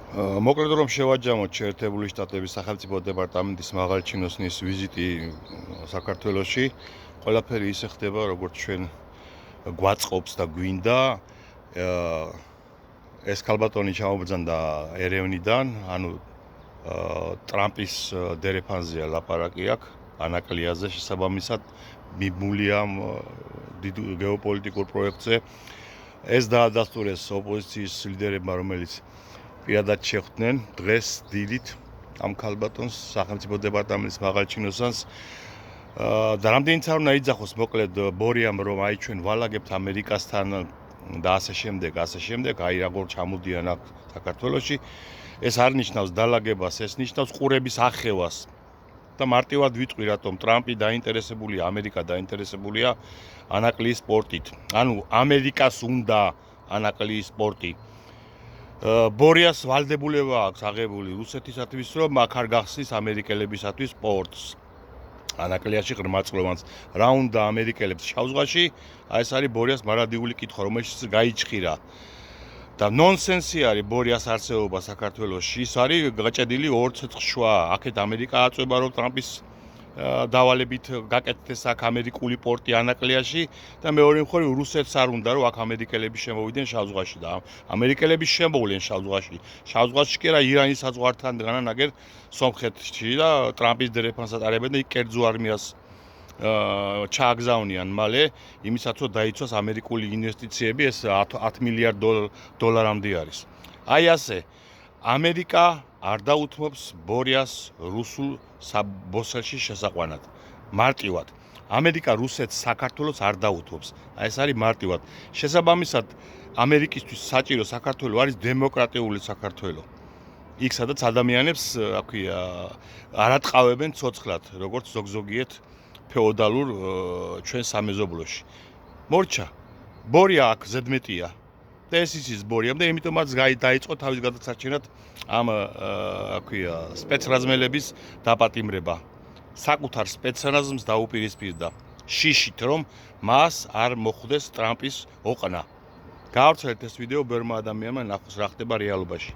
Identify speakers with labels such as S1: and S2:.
S1: მოკლედ რომ შევაჯამოთ შეერთებული შტატების სახელმწიფო დეპარტამენტის მაღალჩინოსნის ვიზიტი საქართველოში, ყველაფერი ისე ხდება, როგორც ჩვენ გვაწყობს და გვინდა. ეს ქალბატონი ჩამობრძანდა ერევნიდან, ანუ ტრამპის დერეფანზეა ლაპარაკი აქ, ანაკლიაზე შესაბამისად მიბმულია დიდ გეოპოლიტიკურ პროექტზე. ეს დაადასტურეს ოპოზიციის ლიდერებმა, რომელიც პირადად შეხვდნენ დღეს დილით ამ ქალბატონს სახელმწიფო დეპარტამენტის მაღალჩინოსანს და რამდენიც არ უნდა იძახოს მოკლედ ბორიამ რომ აი ჩვენ ვალაგებთ ამერიკასთან და ასე შემდეგ, აი როგორ ჩამოდიან აქ საქართველოში, ეს არ ნიშნავს დალაგებას, ეს ნიშნავს ყურების ახევას. და მარტივად ვიტყვი რატომ ტრამპი დაინტერესებულია, ამერიკა დაინტერესებულია ანაკლიის სპორტით. ანუ ამერიკას უნდა ანაკლიის სპორტი. ბორიას ვალდებულება აქვს აღებული რუსეთისათვის, რომ აქ არ გახსნის ამერიკელებისათვის სპორტს. ანაკლიაში ღრმაწლოვანს რა უნდა ამერიკელებს შავ ზღვაში, აი ეს არის ბორიას მარადიული კითხვა, რომელშიც გაიჩხირა. და ნონსენსი არის ბორიას არსებობა საქართველოში. ის არის გაჭედილი ორ ცეცხლშუა. აქეთ ამერიკა აწვება რომ ტრამპის დავალებით გაკეთდეს აქ ამერიკული პორტი ანაკლიაში და მეორე მხრივ რუსეთს არ უნდა რომ აქ ამერიკელები შემოვიდნენ შავ ზღვაში და ამერიკელები შემოვლენ შავ ზღვაში. შავ ზღვაში კი არა ირანის საზღვართან განანაგერ სომხეთში და ტრამპის დერეფანს ატარებენ და იქ კერძო არმიას ჩააგზავნიან მალე იმისაც რომ დაიცვას ამერიკული ინვესტიციები, ეს 10 მილიარდ დოლარამდე არის. აი ასე ამერიკა არ დაუთმობს ბორიას რუსულ ბოსელში შესაყვანად. მარტივად. ამერიკა რუსეთს საქართველოს არ დაუთმობს. აი ეს არის მარტივად. შესაბამისად ამერიკისთვის საჭირო საქართველო არის დემოკრატიული საქართველო. იქ სადაც ადამიანებს, რა ქვია, არ ატყავებენ ცოცხლად, როგორც ზოგზოგიეთ ფეოდალურ ჩვენ სამეზობლოში. მორჩა. ბორია აქ ზედმეტია. და ეს იცის ბორიამ და იმიტომაც დაიწყო თავის გადაცარჩენად ამ რა ქვია სპეცრაზმელების დაპატიმრება. საკუთარ სპეცრაზმს დაუპირისპირდა შიშით რომ მას არ მოხვდეს ტრამპის ოყნა. გაავრცელეთ ეს ვიდეო ბევრმა ადამიანმა ნახოს რა ხდება რეალობაში.